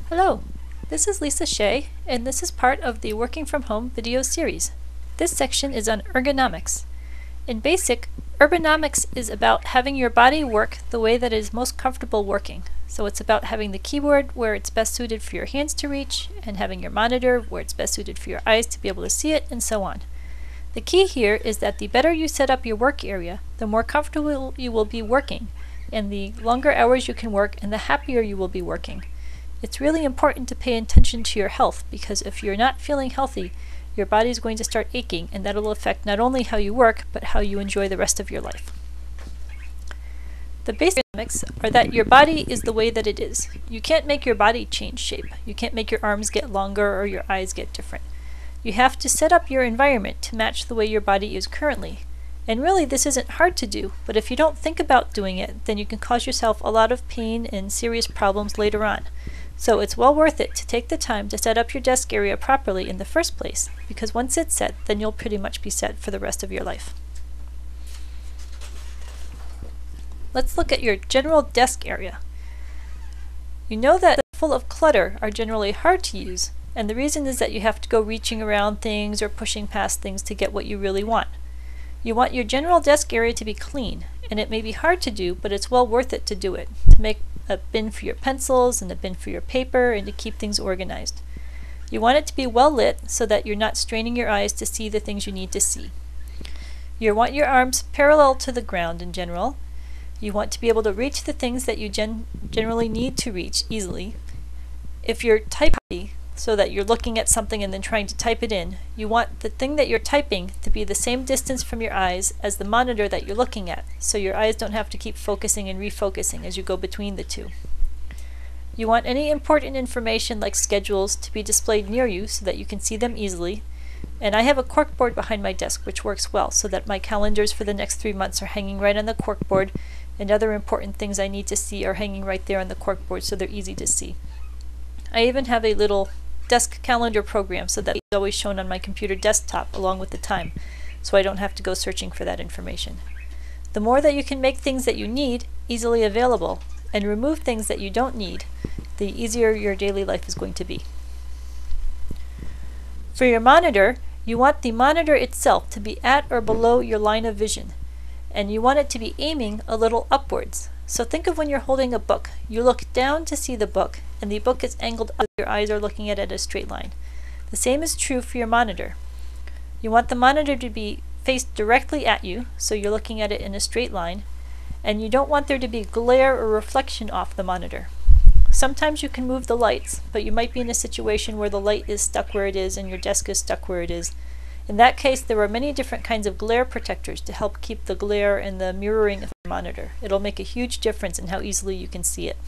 Hello, this is Lisa Shea, and this is part of the Working From Home video series. This section is on ergonomics. In basic, ergonomics is about having your body work the way that it is most comfortable working. So it's about having the keyboard where it's best suited for your hands to reach, and having your monitor where it's best suited for your eyes to be able to see it, and so on. The key here is that the better you set up your work area, the more comfortable you will be working, and the longer hours you can work, and the happier you will be working. It's really important to pay attention to your health, because if you're not feeling healthy, your body is going to start aching, and that'll affect not only how you work, but how you enjoy the rest of your life. The basic ergonomics are that your body is the way that it is. You can't make your body change shape. You can't make your arms get longer or your eyes get different. You have to set up your environment to match the way your body is currently. And really, this isn't hard to do, but if you don't think about doing it, then you can cause yourself a lot of pain and serious problems later on. So it's well worth it to take the time to set up your desk area properly in the first place, because once it's set, then you'll pretty much be set for the rest of your life. Let's look at your general desk area. You know that full of clutter are generally hard to use, and the reason is that you have to go reaching around things or pushing past things to get what you really want. You want your general desk area to be clean, and it may be hard to do, but it's well worth it to do it, to make a bin for your pencils and a bin for your paper, and to keep things organized. You want it to be well lit so that you're not straining your eyes to see the things you need to see. You want your arms parallel to the ground in general. You want to be able to reach the things that you generally need to reach easily. If you're typing so that you're looking at something and then trying to type it in, you want the thing that you're typing to be the same distance from your eyes as the monitor that you're looking at, so your eyes don't have to keep focusing and refocusing as you go between the two. You want any important information like schedules to be displayed near you so that you can see them easily. And I have a corkboard behind my desk which works well, so that my calendars for the next 3 months are hanging right on the corkboard, and other important things I need to see are hanging right there on the corkboard, so they're easy to see. I even have a little desk calendar program so that it's always shown on my computer desktop along with the time, so I don't have to go searching for that information. The more that you can make things that you need easily available and remove things that you don't need, the easier your daily life is going to be. For your monitor, you want the monitor itself to be at or below your line of vision, and you want it to be aiming a little upwards. So think of when you're holding a book. You look down to see the book, and the book is angled up. Your eyes are looking at it a straight line. The same is true for your monitor. You want the monitor to be faced directly at you, so you're looking at it in a straight line, and you don't want there to be glare or reflection off the monitor. Sometimes you can move the lights, but you might be in a situation where the light is stuck where it is and your desk is stuck where it is. In that case, there are many different kinds of glare protectors to help keep the glare and the mirroring of your monitor. It'll make a huge difference in how easily you can see it.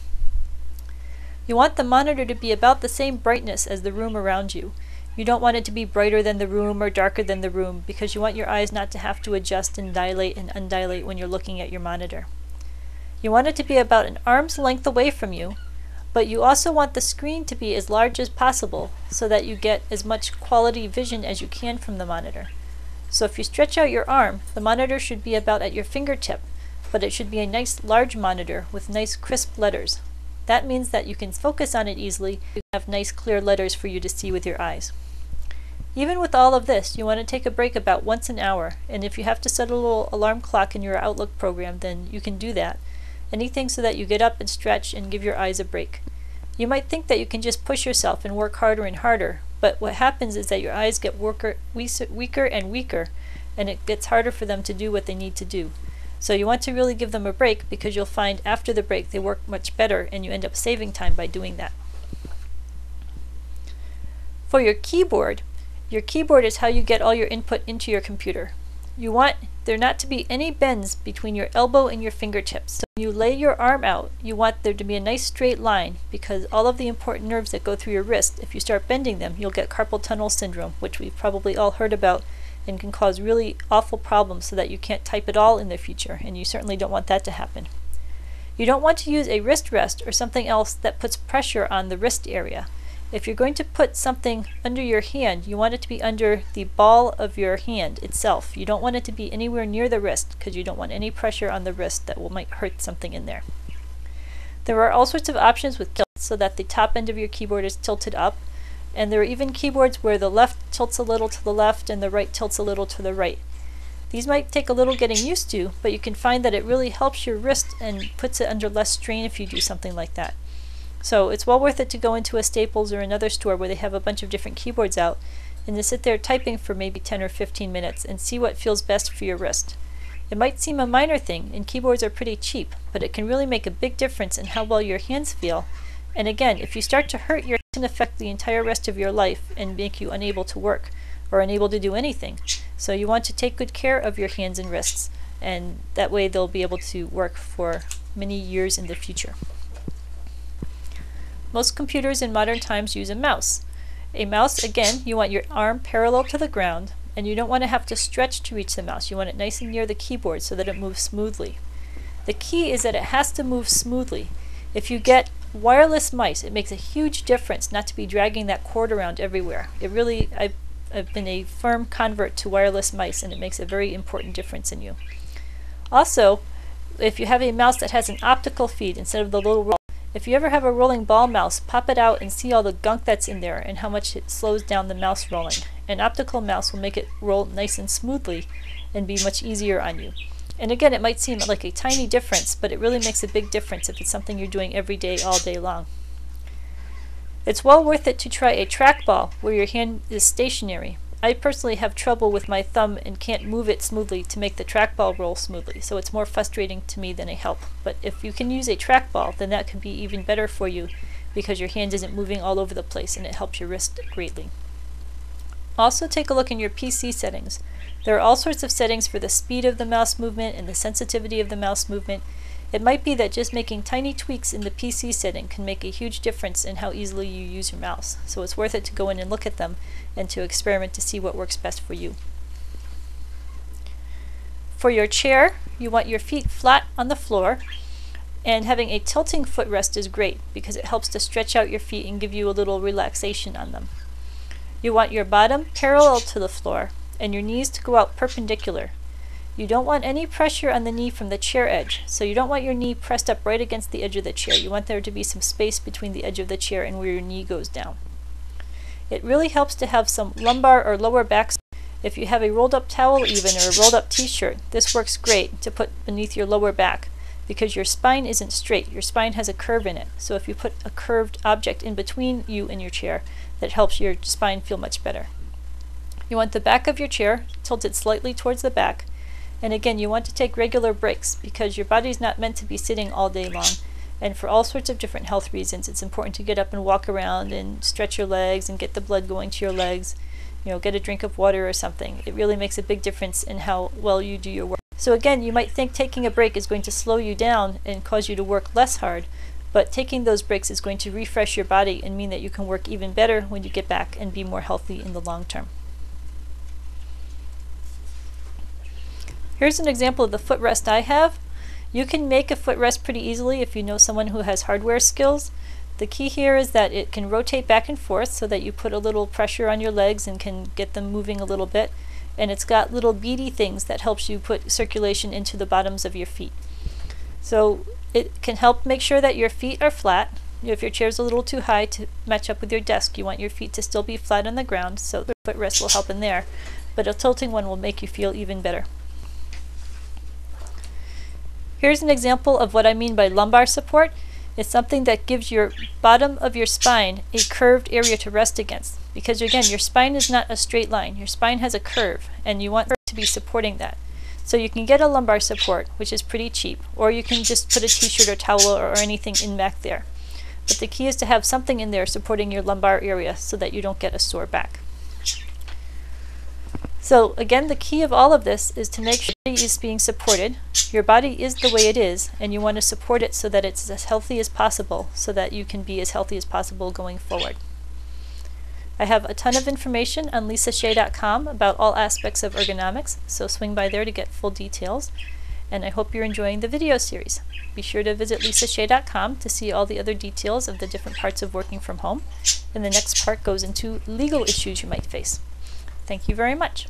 You want the monitor to be about the same brightness as the room around you. You don't want it to be brighter than the room or darker than the room, because you want your eyes not to have to adjust and dilate and undilate when you're looking at your monitor. You want it to be about an arm's length away from you, but you also want the screen to be as large as possible so that you get as much quality vision as you can from the monitor. So if you stretch out your arm, the monitor should be about at your fingertip, but it should be a nice large monitor with nice crisp letters. That means that you can focus on it easily. You have nice clear letters for you to see with your eyes. Even with all of this, you want to take a break about once an hour, and if you have to set a little alarm clock in your Outlook program, then you can do that. Anything so that you get up and stretch and give your eyes a break. You might think that you can just push yourself and work harder and harder, but what happens is that your eyes get weaker and weaker, and it gets harder for them to do what they need to do. So you want to really give them a break, because you'll find after the break they work much better, and you end up saving time by doing that. For your keyboard is how you get all your input into your computer. You want there not to be any bends between your elbow and your fingertips. So when you lay your arm out, you want there to be a nice straight line, because all of the important nerves that go through your wrist, if you start bending them, you'll get carpal tunnel syndrome, which we've probably all heard about, and can cause really awful problems so that you can't type at all in the future, and you certainly don't want that to happen. You don't want to use a wrist rest or something else that puts pressure on the wrist area. If you're going to put something under your hand, you want it to be under the ball of your hand itself. You don't want it to be anywhere near the wrist, because you don't want any pressure on the wrist that might hurt something in there. There are all sorts of options with so that the top end of your keyboard is tilted up. And there are even keyboards where the left tilts a little to the left and the right tilts a little to the right. These might take a little getting used to, but you can find that it really helps your wrist and puts it under less strain if you do something like that. So it's well worth it to go into a Staples or another store where they have a bunch of different keyboards out and to sit there typing for maybe 10 or 15 minutes and see what feels best for your wrist. It might seem a minor thing, and keyboards are pretty cheap, but it can really make a big difference in how well your hands feel. And again, if you start to hurt your hands, it can affect the entire rest of your life and make you unable to work or unable to do anything. So you want to take good care of your hands and wrists, and that way they'll be able to work for many years in the future. Most computers in modern times use a mouse. A mouse, again, you want your arm parallel to the ground, and you don't want to have to stretch to reach the mouse. You want it nice and near the keyboard so that it moves smoothly. The key is that it has to move smoothly. If you get wireless mice, it makes a huge difference not to be dragging that cord around everywhere. It really, I've been a firm convert to wireless mice, and it makes a very important difference in you. Also, if you have a mouse that has an optical feed instead of the little roll, if you ever have a rolling ball mouse, pop it out and see all the gunk that's in there and how much it slows down the mouse rolling. An optical mouse will make it roll nice and smoothly and be much easier on you. And again, it might seem like a tiny difference, but it really makes a big difference if it's something you're doing every day, all day long. It's well worth it to try a trackball where your hand is stationary. I personally have trouble with my thumb and can't move it smoothly to make the trackball roll smoothly, so it's more frustrating to me than a help. But if you can use a trackball, then that could be even better for you because your hand isn't moving all over the place and it helps your wrist greatly. Also take a look in your PC settings. There are all sorts of settings for the speed of the mouse movement and the sensitivity of the mouse movement. It might be that just making tiny tweaks in the PC setting can make a huge difference in how easily you use your mouse. So it's worth it to go in and look at them and to experiment to see what works best for you. For your chair, you want your feet flat on the floor, and having a tilting footrest is great because it helps to stretch out your feet and give you a little relaxation on them. You want your bottom parallel to the floor and your knees to go out perpendicular. You don't want any pressure on the knee from the chair edge, so you don't want your knee pressed up right against the edge of the chair. You want there to be some space between the edge of the chair and where your knee goes down. It really helps to have some lumbar or lower back. If you have a rolled up towel even or a rolled up t-shirt, this works great to put beneath your lower back because your spine isn't straight. Your spine has a curve in it. So if you put a curved object in between you and your chair, that helps your spine feel much better. You want the back of your chair tilted slightly towards the back. And again, you want to take regular breaks because your body's not meant to be sitting all day long. And for all sorts of different health reasons, it's important to get up and walk around and stretch your legs and get the blood going to your legs. You know, get a drink of water or something. It really makes a big difference in how well you do your work. So again, you might think taking a break is going to slow you down and cause you to work less hard, but taking those breaks is going to refresh your body and mean that you can work even better when you get back and be more healthy in the long term. Here's an example of the footrest I have. You can make a footrest pretty easily if you know someone who has hardware skills. The key here is that it can rotate back and forth so that you put a little pressure on your legs and can get them moving a little bit. And it's got little beady things that helps you put circulation into the bottoms of your feet. So it can help make sure that your feet are flat. If your chair's a little too high to match up with your desk, you want your feet to still be flat on the ground, so the footrest will help in there. But a tilting one will make you feel even better. Here's an example of what I mean by lumbar support. It's something that gives your bottom of your spine a curved area to rest against. Because again, your spine is not a straight line. Your spine has a curve, and you want it to be supporting that. So you can get a lumbar support, which is pretty cheap, or you can just put a t-shirt or towel or anything in back there. But the key is to have something in there supporting your lumbar area so that you don't get a sore back. So again, the key of all of this is to make sure your body is being supported. Your body is the way it is, and you want to support it so that it's as healthy as possible, so that you can be as healthy as possible going forward. I have a ton of information on lisashea.com about all aspects of ergonomics, so swing by there to get full details. And I hope you're enjoying the video series. Be sure to visit lisashea.com to see all the other details of the different parts of working from home. And the next part goes into legal issues you might face. Thank you very much.